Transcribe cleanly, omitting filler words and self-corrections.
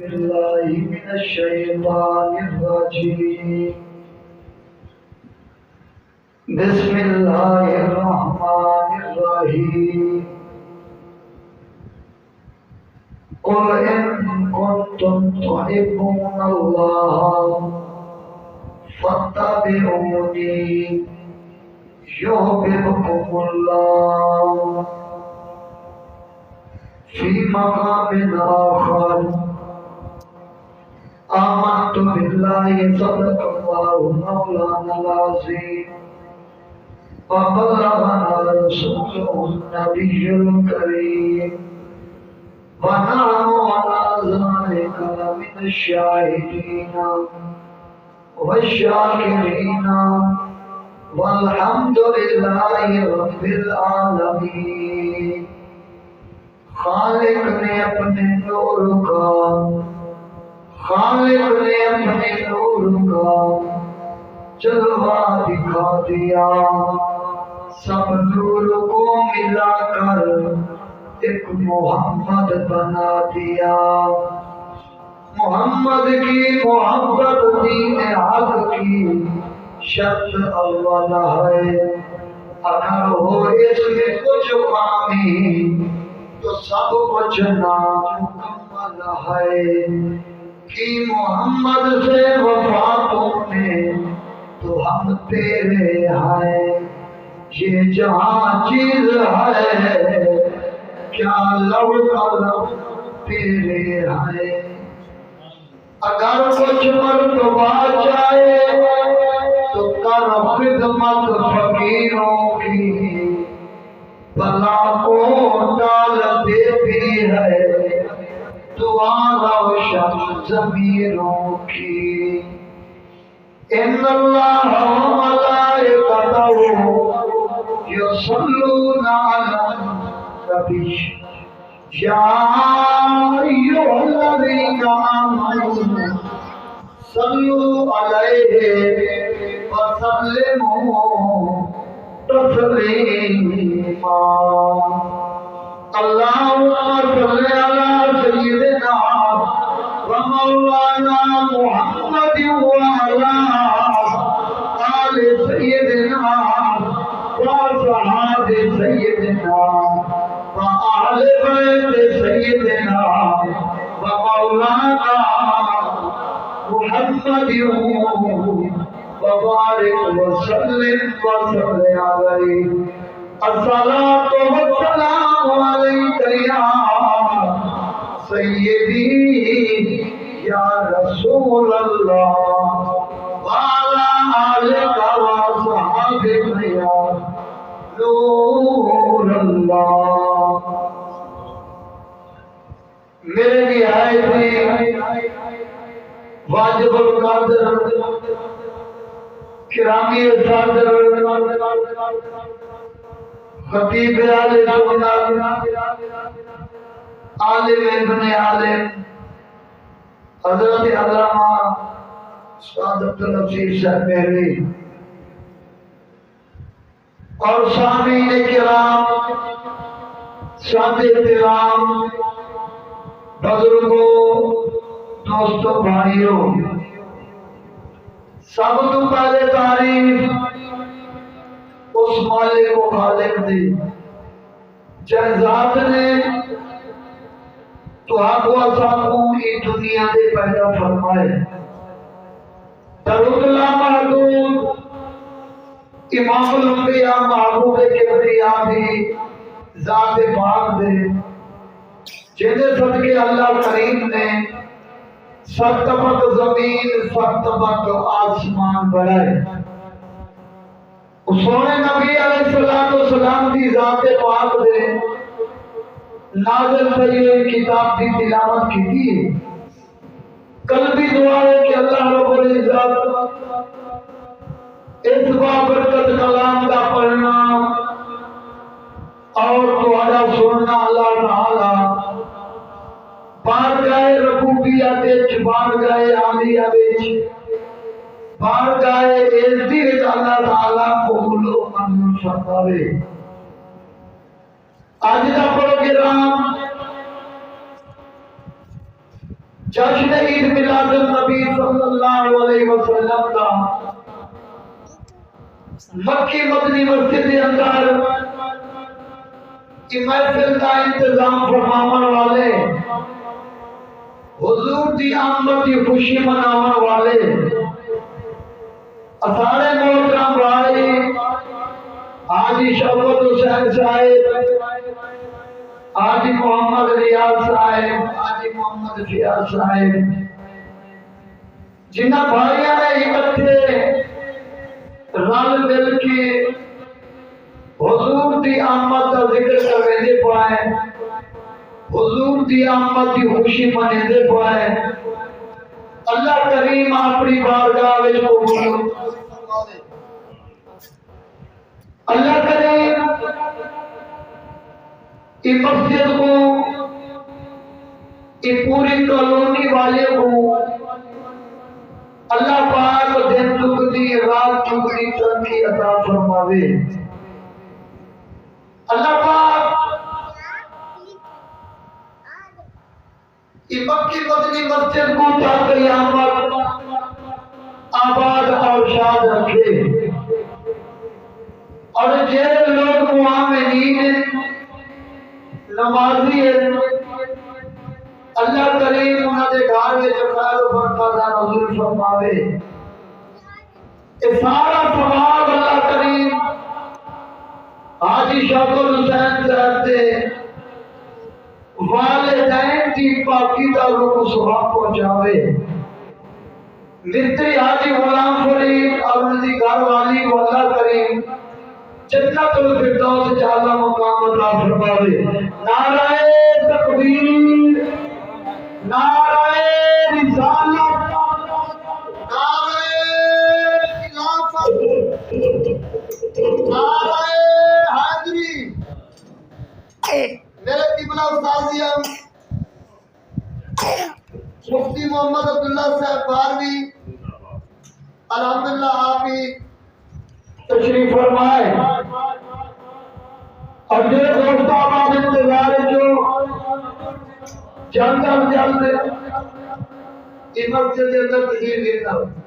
بالله من الشيطان الرجيم. بسم الله الرحمن الرحيم. قل إن كنتم تحبون الله فاتبعوني يحببكم الله. في مقام آخر آمنت بالله صدق الله مولانا العظيم وبلغنا رسوله النبي الكريم ونحن على ذلك من الشاهدين والشاكرين والحمد لله رب العالمين. خالق نے اپنے نور کا جلوہ دکھا دیا، سب نور کو ملا کر ایک محمد بنا دیا. محمد کی محبت دین حق کی شرط اول ہے. اگر ہو اس میں کچھ خامی تو سب کچھ نامکمل ہے. کہ محمد سے وفا تم نے تو ہم تیرے ہیں. یہ جہاں چیز ہے کیا لو کا لو تیرے ہیں. اگر کچھ مرتبہ چاہے تو کر خدمت فقیروں کی، بلا کو ڈال دیتی ہے دعا روشن ضمیروں کی. ان اللہ وملائکتہ یصلون علی النبی یا ایھا الذین آمنوا صلوا علیہ وسلموا تسلیما. اللہم صل علی سیدنا ومولانا محمد وعلی آل سیدنا وصحاب سیدنا وآل بیت سیدنا ومولانا محمد وبارک وسلم علیہ. الصلاة والسلام علیک یا سیدی یا رسول اللہ وعلی آلک وصحبک یا نور اللہ. میرے نہایتی واجب القدر کرامی صدر خطیب عالی سنت عالم ابن عالم حضرت علامہ سعادت النصیر صاحب مہری اور سامعین کرام، ساتھ احترام، بزرگوں، دوستوں، بھائیوں، سب تو پہلے تعریف اس مالک و خالق دی جن ذات نے تو آپ و ساکوں کی دنیا دے پیدا فرمائے. درود اللہ محدود امام الانبیاء محبوب کبریاء دی ذات پاک دے جن صدقے اللہ کریم نے سات طبق زمین سات طبق آسمان بڑھائے. سونے نبی علیہ السلام کی ذات پاک دے نازل ہوئی کتاب کی تلاوت کی تھی. قلبی دعا ہے کہ اللہ رب العزت اس بابرکت کلام کا پڑھنا اور تمہارا سننا اللہ تعالی بارگاہ ربوبیت وچ، بارگاہ عالیہ وچ، بارگاہ عزتی وچ اللہ تعالی قبول و منظور فرماوے. اج دا پروگرام جشن عید میلاد النبی صلی اللہ علیہ وسلم کا مکی مدنی مسجد کے اندر کی محفل کا انتظام فرماون والے، حضور دی آمد کی خوشی مناون والے سارے محترم بھائی حاجی شوکت حسین صاحب، حاجی محمد ریاض صاحب، حاجی محمد فیاض صاحب، جنہ بھائیاں نے اکٹھے رل مل کے حضور دی آمد کا ذکر کرنے پائے، حضور دی آمد کی خوشی منانے پائے، اللہ کریم اپنی بارگاہ وچ قبول فرماوے۔ اللہ کریم اس مسجد کو، اس پوری کالونی والے کو اللہ پاک دن دگنی رات چگنی ترقی عطا فرماوے۔ اللہ پاک اس مکی مدنی مسجد کو تا قیامت آباد اور شاد رکھے، اور جیسے لوگ معاملین نمازی ہیں اللہ کریم انہاں دے گھر وچ خیر و برکت نازل فرماوے۔ یہ سارا ثواب اللہ کریم حاجی شوکت حسین صاحب دے والدین کی پاکی دا روح ثواب پہنچاوے۔ مستری حاجی غلام فرید اور ان کی گھر والی کو اللہ کریم جنت الفردوس اعلیٰ مقام عطا فرماوے۔ نعرہ تکبیر، نعرہ رسالت، نعرہ خلافت، نعرہ حیدری۔ میرے قبلہ استاذیہ مفتی محمد عبداللہ صاحب باروی الحمدللہ آپ ہی تشریف فرمائے، اور جو دوست آباد انتظار ہے جو جلد از جلد اس مسجد کے اندر تشریف لیتا ہوں۔